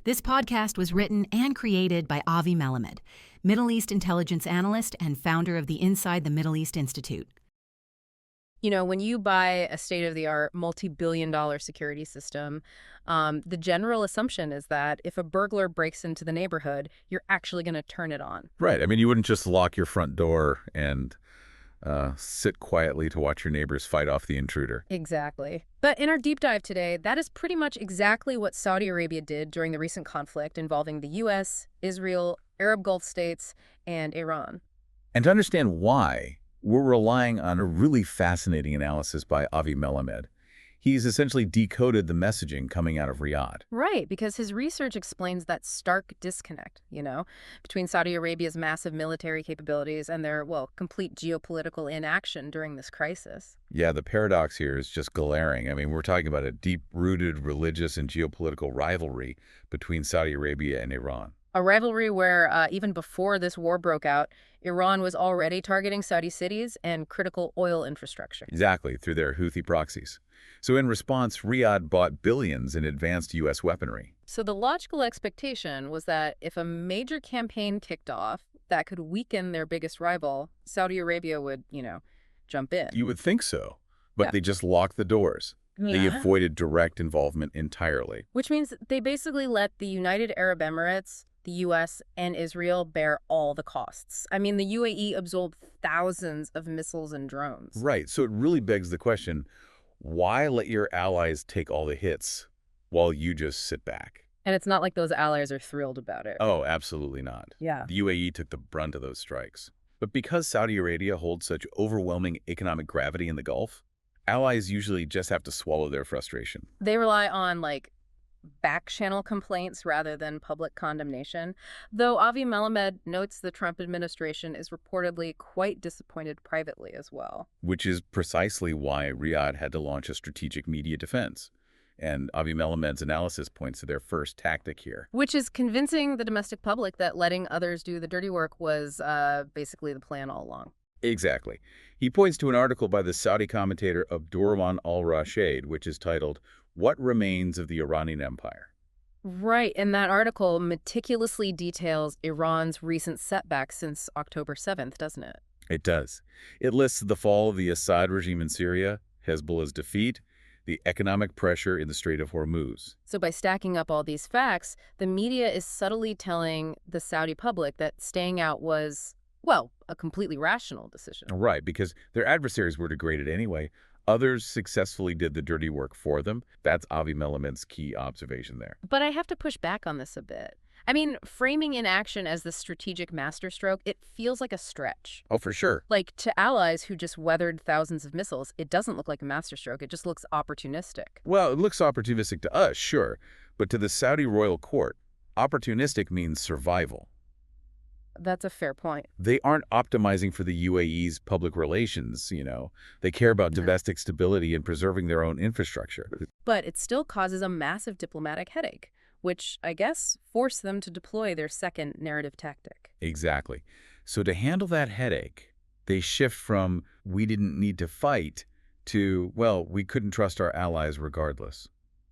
This podcast was written and created by Avi Melamed, Middle East intelligence analyst and founder of the Inside the Middle East Institute. You know, when you buy a state-of-the-art, multi-billion-dollar security system, the general assumption is that if a burglar breaks into the neighborhood, you're actually going to turn it on. Right. I mean, you wouldn't just lock your front door and sit quietly to watch your neighbors fight off the intruder. Exactly. But in our deep dive today, that is pretty much exactly what Saudi Arabia did during the recent conflict involving the U.S., Israel, Arab Gulf states, and Iran. And to understand why, we're relying on a really fascinating analysis by Avi Melamed. He's essentially decoded the messaging coming out of Riyadh. Right, because his research explains that stark disconnect, between Saudi Arabia's massive military capabilities and their, complete geopolitical inaction during this crisis. Yeah, the paradox here is just glaring. I mean, we're talking about a deep-rooted religious and geopolitical rivalry between Saudi Arabia and Iran. A rivalry where, even before this war broke out, Iran was already targeting Saudi cities and critical oil infrastructure. Exactly, through their Houthi proxies. So in response, Riyadh bought billions in advanced U.S. weaponry. So the logical expectation was that if a major campaign kicked off that could weaken their biggest rival, Saudi Arabia would, jump in. You would think so, but Yeah. they just locked the doors. They avoided direct involvement entirely. Which means they basically let the United Arab Emirates, the U.S., and Israel bear all the costs. I mean, the UAE absorbed thousands of missiles and drones. Right, so it really begs the question, why let your allies take all the hits while you just sit back? And it's not like those allies are thrilled about it. Oh, absolutely not. Yeah. The UAE took the brunt of those strikes. But because Saudi Arabia holds such overwhelming economic gravity in the Gulf, allies usually just have to swallow their frustration. They rely on, back-channel complaints rather than public condemnation, though Avi Melamed notes the Trump administration is reportedly quite disappointed privately as well. Which is precisely why Riyadh had to launch a strategic media defense. And Avi Melamed's analysis points to their first tactic here. Which is convincing the domestic public that letting others do the dirty work was basically the plan all along. Exactly. He points to an article by the Saudi commentator Abdurrahman al-Rashid, which is titled, "What Remains of the Iranian Empire?" Right, and that article meticulously details Iran's recent setbacks since October 7th, doesn't it? It does. It lists the fall of the Assad regime in Syria, Hezbollah's defeat, the economic pressure in the Strait of Hormuz. So by stacking up all these facts, the media is subtly telling the Saudi public that staying out was, a completely rational decision. Right, because their adversaries were degraded anyway. Others successfully did the dirty work for them. That's Avi Melamed's key observation there. But I have to push back on this a bit. I mean, framing inaction as the strategic masterstroke, it feels like a stretch. Oh, for sure. Like, to allies who just weathered thousands of missiles, it doesn't look like a masterstroke. It just looks opportunistic. Well, it looks opportunistic to us, sure. But to the Saudi royal court, opportunistic means survival. That's a fair point. They aren't optimizing for the UAE's public relations, They care about domestic stability and preserving their own infrastructure. But it still causes a massive diplomatic headache, which, I guess, forced them to deploy their second narrative tactic. Exactly. So to handle that headache, they shift from, we didn't need to fight, to, we couldn't trust our allies regardless.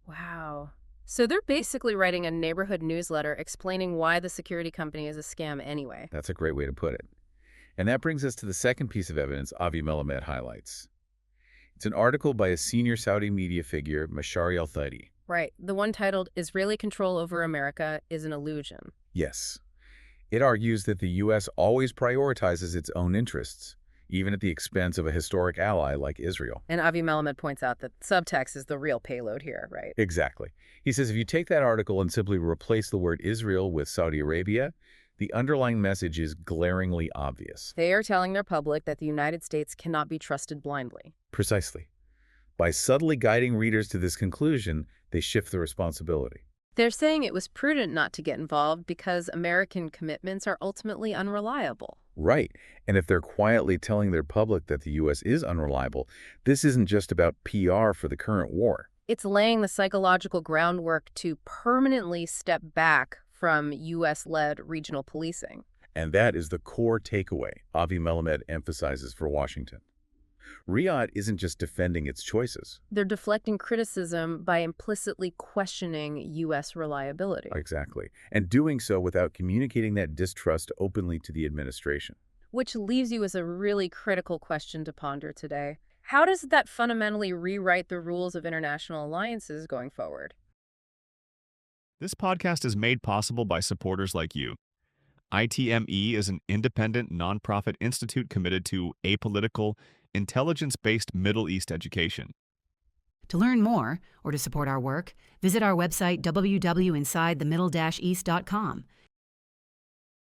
Wow. So they're basically writing a neighborhood newsletter explaining why the security company is a scam anyway. That's a great way to put it. And that brings us to the second piece of evidence Avi Melamed highlights. It's an article by a senior Saudi media figure, Mashari al-Thadi. Right. The one titled, "Israeli Control Over America is an Illusion." Yes. It argues that the U.S. always prioritizes its own interests, even at the expense of a historic ally like Israel. And Avi Melamed points out that subtext is the real payload here, right? Exactly. He says if you take that article and simply replace the word Israel with Saudi Arabia, the underlying message is glaringly obvious. They are telling their public that the United States cannot be trusted blindly. Precisely. By subtly guiding readers to this conclusion, they shift the responsibility. They're saying it was prudent not to get involved because American commitments are ultimately unreliable. Right. And if they're quietly telling their public that the U.S. is unreliable, this isn't just about PR for the current war. It's laying the psychological groundwork to permanently step back from U.S.-led regional policing. And that is the core takeaway Avi Melamed emphasizes for Washington. Riyadh isn't just defending its choices. They're deflecting criticism by implicitly questioning U.S. reliability. Exactly. And doing so without communicating that distrust openly to the administration. Which leaves you with a really critical question to ponder today. How does that fundamentally rewrite the rules of international alliances going forward? This podcast is made possible by supporters like you. ITME is an independent nonprofit institute committed to apolitical, intelligence-based Middle East education. To learn more or to support our work, visit our website www.insidethemiddle-east.com.